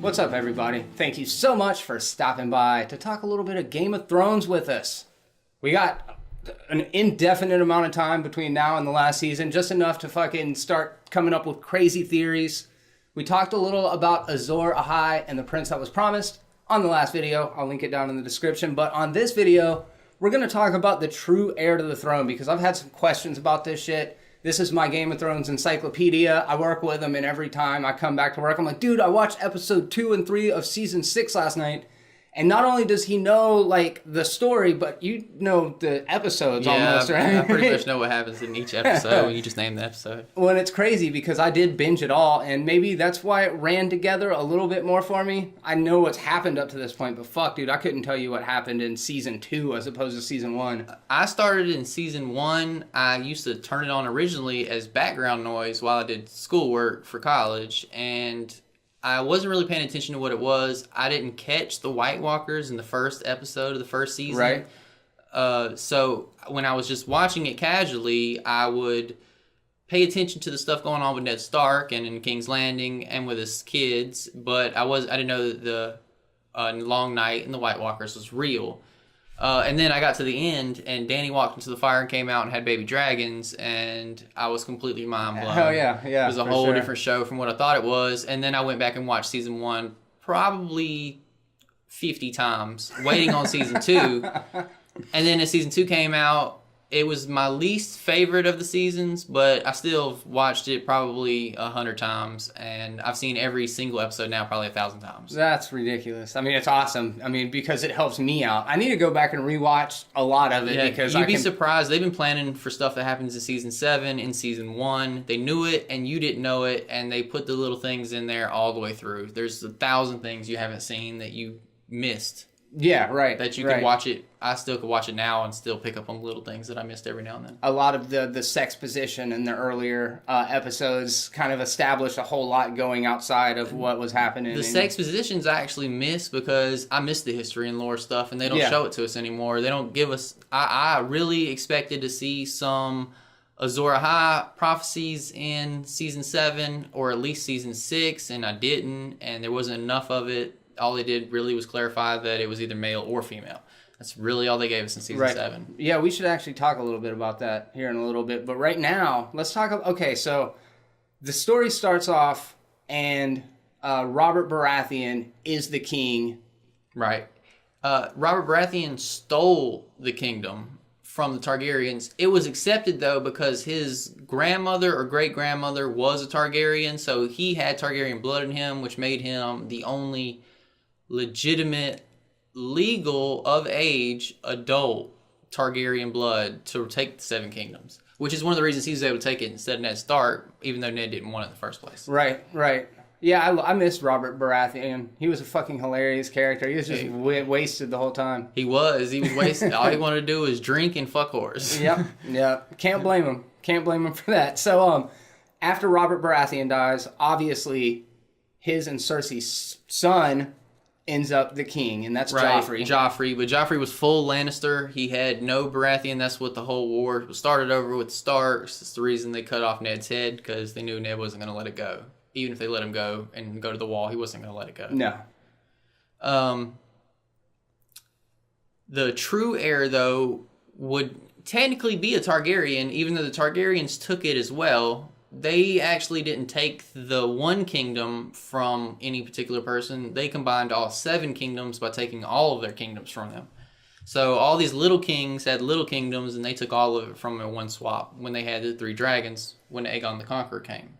What's up, everybody? Thank you so much for stopping by to talk a little bit of Game of Thrones with us. We got an indefinite amount of time between now and the last season, just enough to fucking start coming up with crazy theories. We talked a little about Azor Ahai and the Prince That Was Promised on the last video. I'll link it down in the description. But on this video, we're going to talk about the true heir to the throne, because I've had some questions about this shit. This is my Game of Thrones encyclopedia. I work with them, and every time I come back to work, I'm like, dude, I watched episode 2 and 3 of season 6 last night. And not only does he know, like, the story, but you know the episodes almost, right? I pretty much know what happens in each episode. You just name the episode. Well, and it's crazy because I did binge it all, and maybe that's why it ran together a little bit more for me. I know what's happened up to this point, but fuck, dude, I couldn't tell you what happened in season 2 as opposed to season 1. I started in season 1. I used to turn it on originally as background noise while I did schoolwork for college, and I wasn't really paying attention to what it was. I didn't catch the White Walkers in the first episode of the first season. Right. So when I was just watching it casually, I would pay attention to the stuff going on with Ned Stark and in King's Landing and with his kids. But I didn't know that the Long Night and the White Walkers was real. And then I got to the end, and Dany walked into the fire and came out and had baby dragons, and I was completely mind blown. Hell yeah. It was a whole different show from what I thought it was. And then I went back and watched season 1 probably 50 times, waiting on season 2. And then as season 2 came out, it was my least favorite of the seasons, but I still watched it probably 100 times, and I've seen every single episode now probably 1,000 times. That's ridiculous. I mean, it's awesome. I mean, because it helps me out. I need to go back and rewatch a lot of it, because you'd be surprised. They've been planning for stuff that happens in season 7, in season 1. They knew it, and you didn't know it, and they put the little things in there all the way through. There's 1,000 things you haven't seen that you missed. Yeah, right. That you could watch it. I still could watch it now and still pick up on little things that I missed every now and then. A lot of the sex position in the earlier episodes kind of established a whole lot going outside of what was happening. The sex positions I actually miss because I miss the history and lore stuff, and they don't show it to us anymore. They don't give us... I really expected to see some Azor Ahai prophecies in season 7 or at least season 6, and I didn't, and there wasn't enough of it. All they did really was clarify that it was either male or female. That's really all they gave us in season 7. Yeah, we should actually talk a little bit about that here in a little bit. But right now, let's talk about... Okay, so the story starts off, and Robert Baratheon is the king. Right. Robert Baratheon stole the kingdom from the Targaryens. It was accepted, though, because his grandmother or great-grandmother was a Targaryen, so he had Targaryen blood in him, which made him the only legitimate, legal, of age, adult Targaryen blood to take the 7 Kingdoms. Which is one of the reasons he was able to take it instead of Ned Stark, even though Ned didn't want it in the first place. Right. Yeah, I missed Robert Baratheon. He was a fucking hilarious character. He was just wasted the whole time. He was wasted. All he wanted to do was drink and fuck whores. Yep. Can't blame him for that. So, after Robert Baratheon dies, obviously, his and Cersei's son ends up the king, and that's Joffrey. But Joffrey was full Lannister. He had no Baratheon. That's what the whole war started over with Starks. It's the reason they cut off Ned's head, because they knew Ned wasn't going to let it go. Even if they let him go and go to the wall, he wasn't going to let it go. No. The true heir, though, would technically be a Targaryen, even though the Targaryens took it as well. They actually didn't take the one kingdom from any particular person. They combined all 7 kingdoms by taking all of their kingdoms from them. So all these little kings had little kingdoms, and they took all of it from in one swap when they had the 3 dragons when Aegon the Conqueror came.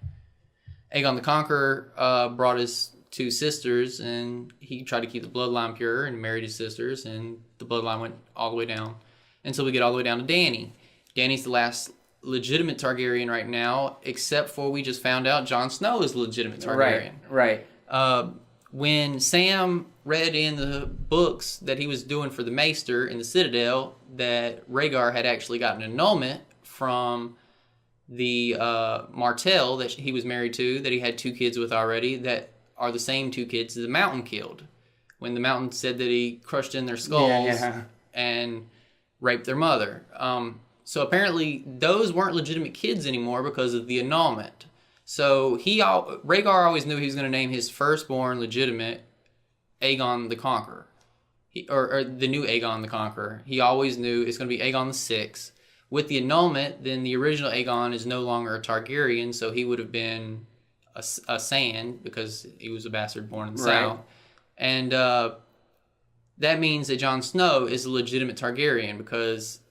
Aegon the Conqueror brought his 2 sisters, and he tried to keep the bloodline pure and married his sisters, and the bloodline went all the way down until we get all the way down to Dany. Dany's the last legitimate Targaryen right now, except for we just found out Jon Snow is a legitimate Targaryen. Right. When Sam read in the books that he was doing for the Maester in the Citadel that Rhaegar had actually gotten an annulment from the Martell that he was married to, that he had 2 kids with already, that are the same 2 kids that the Mountain killed. When the Mountain said that he crushed in their skulls and raped their mother. So apparently those weren't legitimate kids anymore because of the annulment. So Rhaegar always knew he was going to name his firstborn legitimate Aegon the Conqueror. Or the new Aegon the Conqueror. He always knew it's going to be Aegon the Sixth. With the annulment, then the original Aegon is no longer a Targaryen, so he would have been a Sand because he was a bastard born in the South. And that means that Jon Snow is a legitimate Targaryen because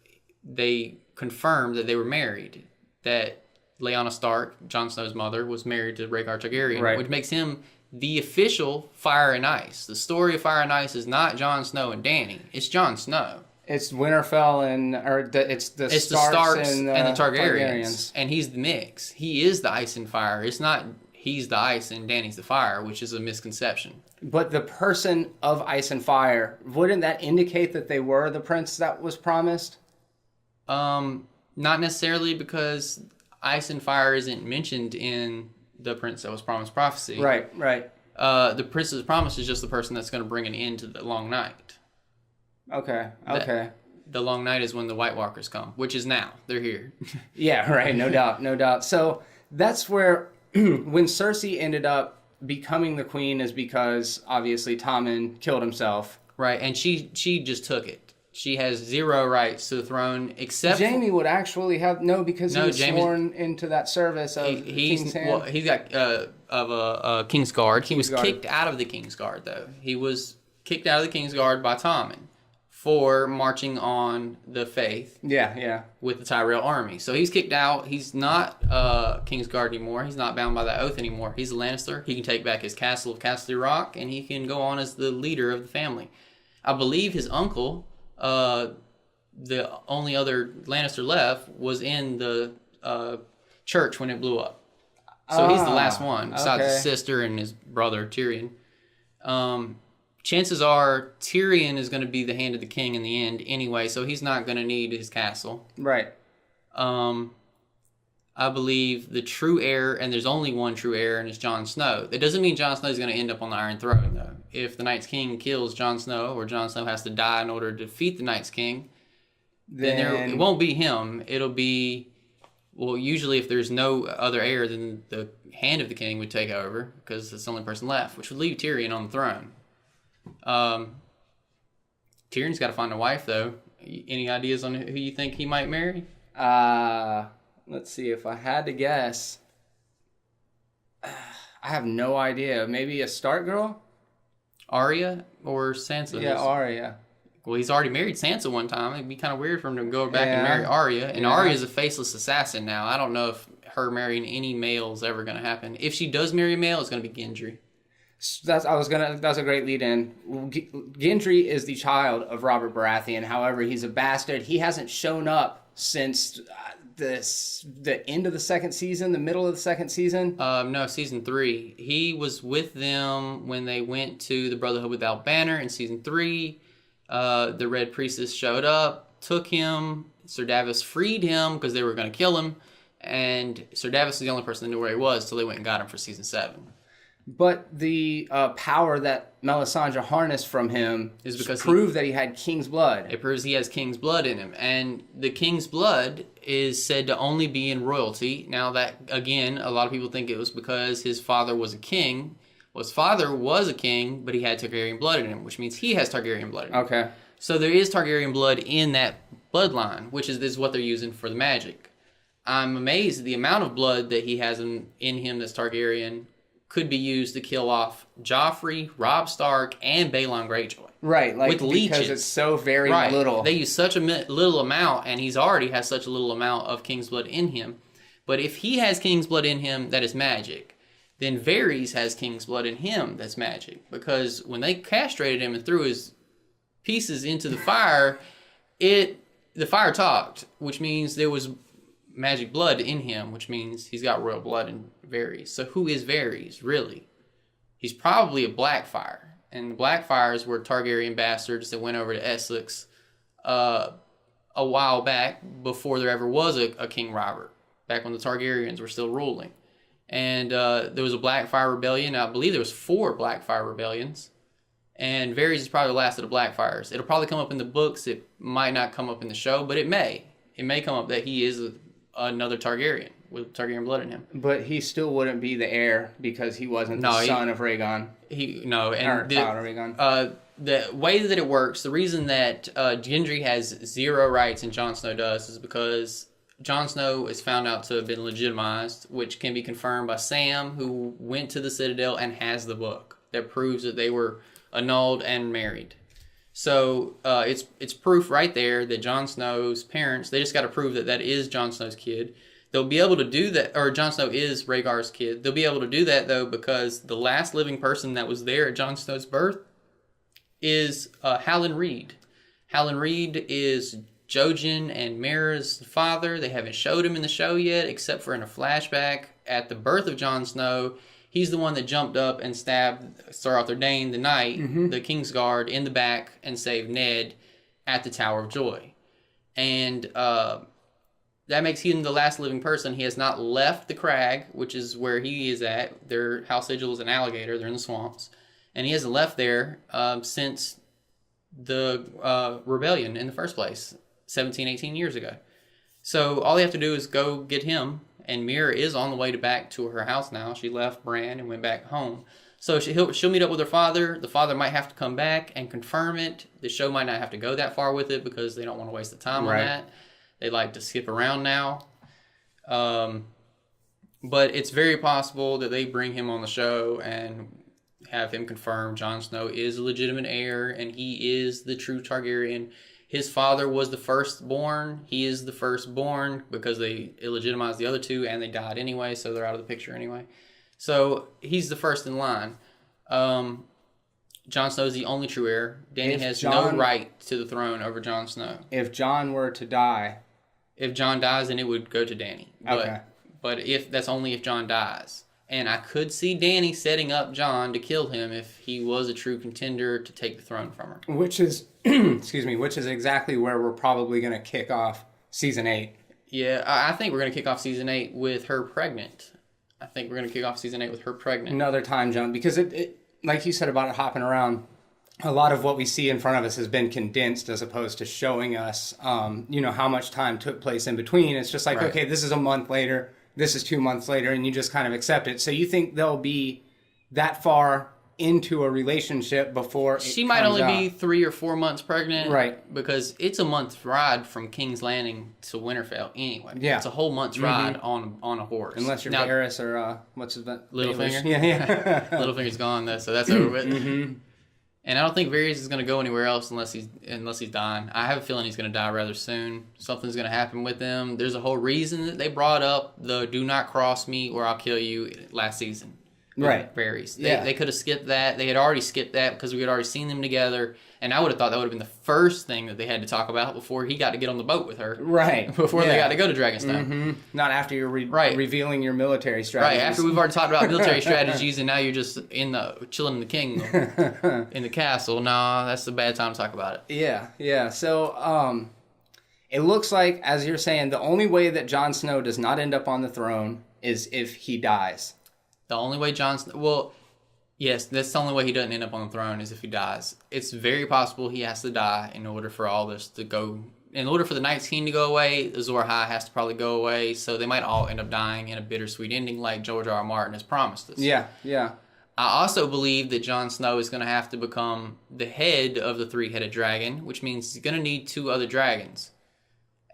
they confirmed that they were married. That Lyanna Stark, Jon Snow's mother, was married to Rhaegar Targaryen, which makes him the official Fire and Ice. The story of Fire and Ice is not Jon Snow and Dany. It's Jon Snow. It's Winterfell it's the Starks and the Targaryens. And he's the mix. He is the ice and fire. It's not he's the ice and Dany's the fire, which is a misconception. But the person of ice and fire, wouldn't that indicate that they were the prince that was promised? Not necessarily, because ice and fire isn't mentioned in the prince that was promised prophecy. Right. The prince that was promised is just the person that's going to bring an end to the long night. Okay. The long night is when the White Walkers come, which is now. They're here. Yeah, right. No doubt. So that's where when Cersei ended up becoming the queen is because obviously Tommen killed himself. Right, and she just took it. She has zero rights to the throne except Jaime would actually have because he was sworn into that service of King's Hand. Well, he's got of a King's Guard. He was kicked out of the King's Guard though. He was kicked out of the King's Guard by Tommen for marching on the faith. Yeah. With the Tyrell army. So he's kicked out. He's not King's Guard anymore. He's not bound by that oath anymore. He's a Lannister. He can take back his castle of Casterly Rock, and he can go on as the leader of the family. I believe his uncle, the only other Lannister left, was in the church when it blew up. So he's the last one, besides his sister and his brother, Tyrion. Chances are Tyrion is going to be the hand of the king in the end anyway, so he's not going to need his castle. Right. I believe the true heir, and there's only one true heir, and it's Jon Snow. That doesn't mean Jon Snow is going to end up on the Iron Throne, though. If the Night's King kills Jon Snow, or Jon Snow has to die in order to defeat the Night's King, then it won't be him. It'll be, well, usually if there's no other heir, then the hand of the king would take over, because it's the only person left, which would leave Tyrion on the throne. Tyrion's got to find a wife, though. Any ideas on who you think he might marry? Let's see. If I had to guess, I have no idea. Maybe a Stark girl? Arya or Sansa? Yeah, Arya. Well, he's already married Sansa one time. It'd be kind of weird for him to go back and marry Arya. And Arya's a faceless assassin now. I don't know if her marrying any male is ever going to happen. If she does marry a male, it's going to be Gendry. That's a great lead in. Gendry is the child of Robert Baratheon. However, he's a bastard. He hasn't shown up since the end of the second season, the middle of the second season. No, season 3. He was with them when they went to the Brotherhood Without Banner in season 3. The Red Priestess showed up, took him. Sir Davos freed him because they were going to kill him, and Sir Davos was the only person that knew where he was, so they went and got him for season 7. But the power that Melisandre harnessed from him is because proved that he had King's blood. It proves he has King's blood in him. And the King's blood is said to only be in royalty. Now that, again, a lot of people think it was because his father was a king. Well, his father was a king, but he had Targaryen blood in him, which means he has Targaryen blood in him. Okay. So there is Targaryen blood in that bloodline, which is what they're using for the magic. I'm amazed at the amount of blood that he has in him that's Targaryen could be used to kill off Joffrey, Robb Stark, and Balon Greyjoy. Right, like, with leeches. Because it's so very little. They use such a little amount, and he's already has such a little amount of King's blood in him. But if he has King's blood in him that is magic, then Varys has King's blood in him that's magic. Because when they castrated him and threw his pieces into the fire, the fire talked, which means there was magic blood in him, which means he's got royal blood in Varys. So who is Varys, really? He's probably a Blackfyre. And the Blackfyres were Targaryen bastards that went over to Essex a while back before there ever was a King Robert, back when the Targaryens were still ruling. And there was a Blackfyre rebellion. I believe there was 4 Blackfyre rebellions. And Varys is probably the last of the Blackfyres. It'll probably come up in the books. It might not come up in the show, but it may. It may come up that he is another Targaryen with Targaryen blood in him. But he still wouldn't be the heir because he wasn't the son of Rhaegon. Child of Rhaegon. The way that it works, the reason that Gendry has 0 rights and Jon Snow does is because Jon Snow is found out to have been legitimized, which can be confirmed by Sam, who went to the Citadel and has the book that proves that they were annulled and married. So it's proof right there that Jon Snow's parents, they just got to prove that that is Jon Snow's kid. They'll be able to do that, or Jon Snow is Rhaegar's kid. They'll be able to do that, though, because the last living person that was there at Jon Snow's birth is Hallan Reed. Hallan Reed is Jojen and Mera's father. They haven't showed him in the show yet, except for in a flashback at the birth of Jon Snow. He's the one that jumped up and stabbed Sir Arthur Dayne the Knight, the Kingsguard, in the back and saved Ned at the Tower of Joy. And that makes him the last living person. He has not left the crag, which is where he is at. Their house sigil is an alligator. They're in the swamps. And he hasn't left there since the rebellion in the first place, 17, 18 years ago. So all they have to do is go get him. And Mera is on the way back to her house now. She left Bran and went back home. So she'll meet up with her father. The father might have to come back and confirm it. The show might not have to go that far with it because they don't want to waste the time on that. They like to skip around now. But it's very possible that they bring him on the show and have him confirm Jon Snow is a legitimate heir and he is the true Targaryen. His father was the firstborn. He is the firstborn because they illegitimized the other two and they died anyway, so they're out of the picture anyway. So he's the first in line. Jon Snow is the only true heir. Dany has no right to the throne over Jon Snow. If Jon were to die... If Jon dies, then it would go to Dany. Okay. But that's only if Jon dies. And I could see Dany setting up Jon to kill him if he was a true contender to take the throne from her. Which is, which is exactly where we're probably going to kick off season 8. Yeah, I think we're going to kick off season 8 with her pregnant. Another time jump, because it like you said about it hopping around, a lot of what we see in front of us has been condensed as opposed to showing us, how much time took place in between. It's just like, okay, this is a month later. This is 2 months later, and you just kind of accept it. So you think they'll be that far into a relationship before she might only be 3 or 4 months pregnant, right? Because it's a month's ride from King's Landing to Winterfell anyway. Yeah, it's a whole month's ride on a horse. Unless you're Varys or what's his name? Littlefinger. Yeah. Littlefinger's gone though, so that's over with. And I don't think Varys is going to go anywhere else unless he's dying. I have a feeling he's going to die rather soon. Something's going to happen with him. There's a whole reason that they brought up the "do not cross me or I'll kill you" last season. Right. Varys. They could have skipped that. They had already skipped that because we had already seen them together. And I would have thought that would have been the first thing that they had to talk about before he got to get on the boat with her. Right. Before they got to go to Dragonstone. Not after you're revealing your military strategies. Right. After we've already talked about military strategies and now you're just chilling in the kingdom, in the castle. No, that's a bad time to talk about it. Yeah. So, it looks like, as you're saying, the only way that Jon Snow does not end up on the throne is if he dies. The only way Jon Snow... Well, yes, that's the only way he doesn't end up on the throne is if he dies. It's very possible he has to die in order for all this to go... In order for the Night's King to go away, Azor Ahai has to probably go away, so they might all end up dying in a bittersweet ending like George R. R. Martin has promised us. Yeah. I also believe that Jon Snow is going to have to become the head of the three-headed dragon, which means he's going to need 2 other dragons.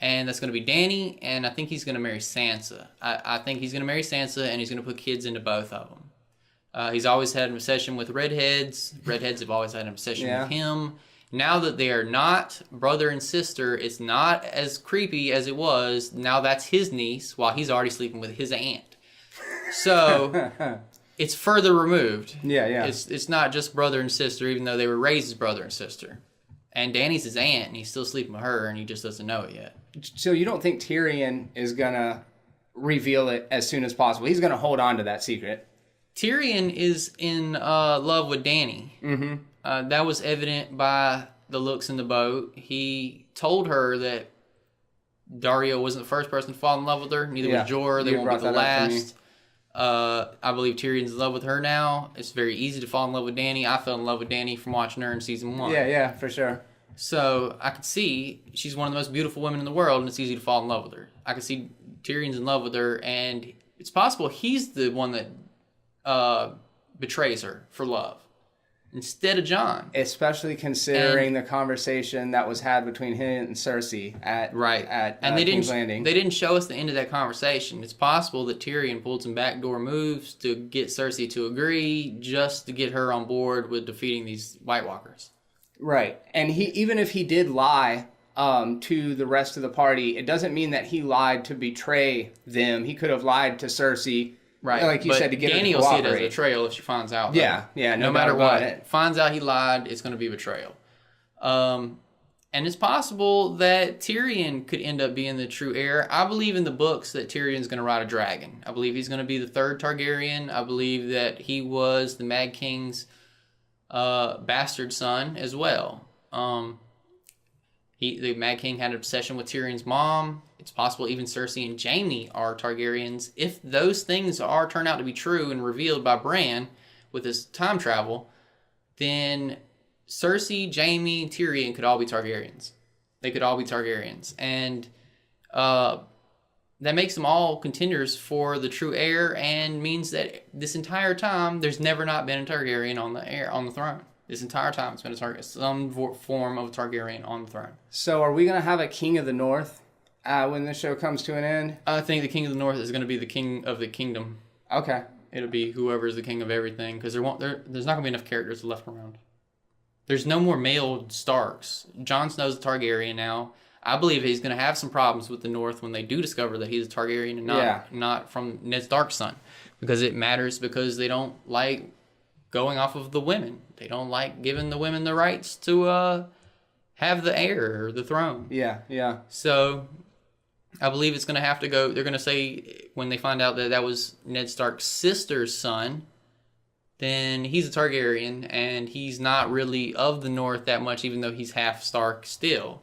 And that's going to be Dany, and I think he's going to marry Sansa. I think he's going to marry Sansa, and he's going to put kids into both of them. He's always had an obsession with redheads. Redheads have always had an obsession with him. Now that they are not brother and sister, it's not as creepy as it was. Now that's his niece, while he's already sleeping with his aunt. So it's further removed. Yeah. It's not just brother and sister, even though they were raised as brother and sister. And Dany's his aunt, and he's still sleeping with her, and he just doesn't know it yet. So you don't think Tyrion is going to reveal it as soon as possible? He's going to hold on to that secret. Tyrion is in love with Dany. Mm-hmm. That was evident by the looks in the boat. He told her that Dario wasn't the first person to fall in love with her. Neither was Jorah. They won't be the last. I believe Tyrion's in love with her now. It's very easy to fall in love with Dany. I fell in love with Dany from watching her in season 1. Yeah, for sure. So I could see she's one of the most beautiful women in the world, and it's easy to fall in love with her. I could see Tyrion's in love with her, and it's possible he's the one that betrays her for love instead of Jon. Especially considering the conversation that was had between him and Cersei at King's Landing. They didn't show us the end of that conversation. It's possible that Tyrion pulled some backdoor moves to get Cersei to agree, just to get her on board with defeating these White Walkers. Right. And even if he did lie to the rest of the party, it doesn't mean that he lied to betray them. He could have lied to Cersei. Right, like you said, to get Dany her to will see it cooperate. as betrayal if she finds out. Yeah, no matter what, finds out he lied, it's going to be betrayal. And it's possible that Tyrion could end up being the true heir. I believe in the books that Tyrion's going to ride a dragon. I believe he's going to be the third Targaryen. I believe that he was the Mad King's bastard son as well. The Mad King had an obsession with Tyrion's mom. It's possible even Cersei and Jaime are Targaryens. If those things turn out to be true and revealed by Bran with his time travel, then Cersei, Jaime, and Tyrion could all be Targaryens. They could all be Targaryens. And that makes them all contenders for the true heir, and means that this entire time there's never not been a Targaryen on the throne. This entire time it's been some form of a Targaryen on the throne. So are we going to have a King of the North when this show comes to an end? I think the King of the North is going to be the King of the Kingdom. Okay. It'll be whoever's the king of everything, because there's not going to be enough characters left around. There's no more male Starks. Jon Snow's a Targaryen now. I believe he's going to have some problems with the North when they do discover that he's a Targaryen and not from Ned Stark's son, because it matters, because they don't like going off of the women. They don't like giving the women the rights to have the heir or the throne. Yeah. So I believe it's going to have to go. They're going to say when they find out that was Ned Stark's sister's son, then he's a Targaryen, and he's not really of the North that much, even though he's half Stark still.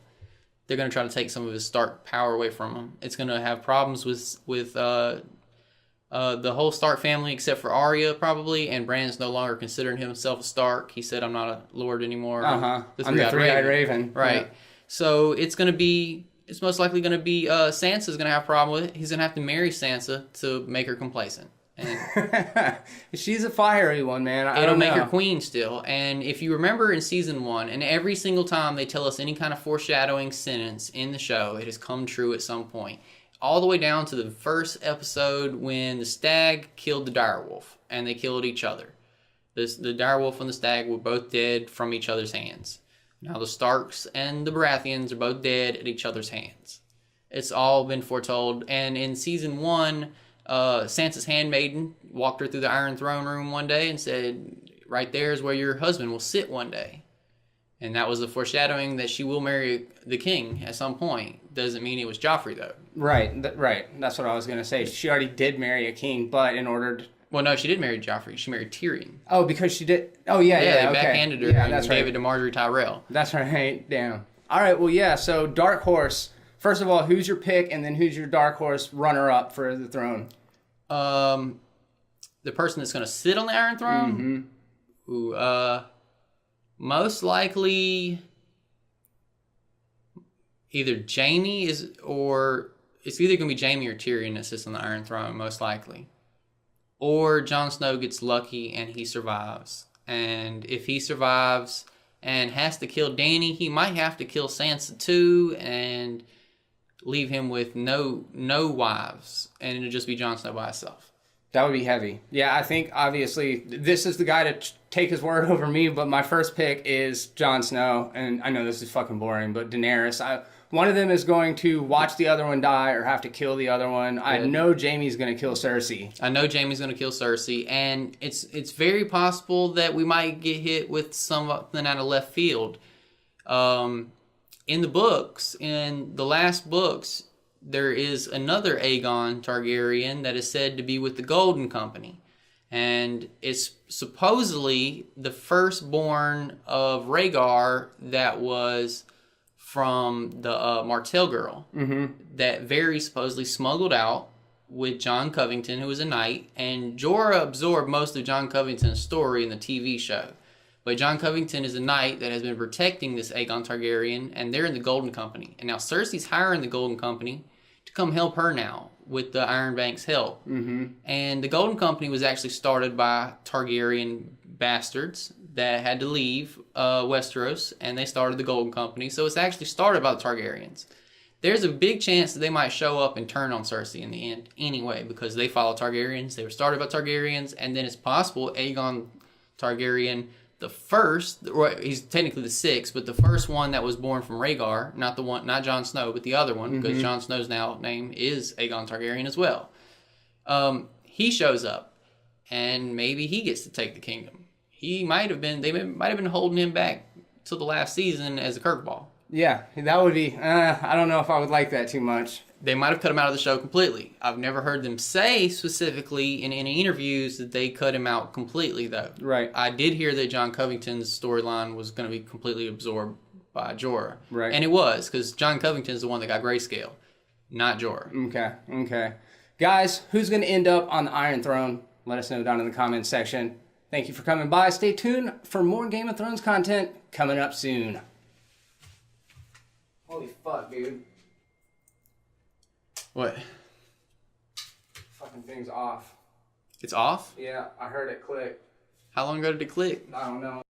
They're going to try to take some of his Stark power away from him. It's going to have problems with the whole Stark family except for Arya, probably, and Bran's no longer considering himself a Stark. He said, I'm not a lord anymore. I'm the three-eyed raven. Right. Yeah. So it's most likely going to be Sansa's going to have a problem with it. He's going to have to marry Sansa to make her complacent. And she's a fiery one, man. It'll make her queen still. And if you remember in season 1, and every single time they tell us any kind of foreshadowing sentence in the show, it has come true at some point. All the way down to the first episode when the stag killed the direwolf, and they killed each other. The direwolf and the stag were both dead from each other's hands. Now the Starks and the Baratheons are both dead at each other's hands. It's all been foretold. And in season 1, Sansa's handmaiden walked her through the Iron Throne room one day and said, right there is where your husband will sit one day. And that was the foreshadowing that she will marry the king at some point. Doesn't mean it was Joffrey, though. Right. That's what I was going to say. She already did marry a king, but in order to... Well, no, she did marry Joffrey. She married Tyrion. Oh, because she did... Oh, yeah, they okay. backhanded her and gave it to Marjorie Tyrell. That's right. Damn. All right, well, yeah, so Dark Horse. First of all, who's your pick, and then who's your Dark Horse runner-up for the throne? The person that's going to sit on the Iron Throne? Mm-hmm. Who, most likely either Jaime it's either going to be Jaime or Tyrion that sits on the Iron Throne, most likely. Or Jon Snow gets lucky and he survives. And if he survives and has to kill Dany, he might have to kill Sansa too and leave him with no wives. And it'll just be Jon Snow by himself. That would be heavy. Yeah, I think, obviously, this is the guy to take his word over me, but my first pick is Jon Snow, and I know this is fucking boring, but Daenerys. One of them is going to watch the other one die or have to kill the other one. Yeah. I know Jaime's going to kill Cersei. I know Jaime's going to kill Cersei, and it's very possible that we might get hit with something out of left field. In the books, in the last books, there is another Aegon Targaryen that is said to be with the Golden Company. And it's supposedly the firstborn of Rhaegar that was from the Martell girl. Mm-hmm. That Varys supposedly smuggled out with Jon Covington, who was a knight. And Jorah absorbed most of Jon Covington's story in the TV show. But Jon Covington is a knight that has been protecting this Aegon Targaryen, and they're in the Golden Company. And now Cersei's hiring the Golden Company to come help her now with the Iron Bank's help. Mm-hmm. And the Golden Company was actually started by Targaryen bastards that had to leave Westeros, and they started the Golden Company. So it's actually started by the Targaryens. There's a big chance that they might show up and turn on Cersei in the end anyway, because they follow Targaryens. They were started by Targaryens, and then it's possible Aegon Targaryen, the first, or he's technically the sixth, but the first one that was born from Rhaegar, not Jon Snow, but the other one, because Jon Snow's name is Aegon Targaryen as well. He shows up, and maybe he gets to take the kingdom. They might have been holding him back till the last season as a curveball. Yeah, that would be, I don't know if I would like that too much. They might have cut him out of the show completely. I've never heard them say specifically in any interviews that they cut him out completely, though. Right. I did hear that John Covington's storyline was going to be completely absorbed by Jorah. Right. And it was, because John Covington is the one that got grayscale, not Jorah. Okay. Guys, who's going to end up on the Iron Throne? Let us know down in the comments section. Thank you for coming by. Stay tuned for more Game of Thrones content coming up soon. Holy fuck, dude. What? Fucking thing's off. It's off? Yeah, I heard it click. How long ago did it click? I don't know.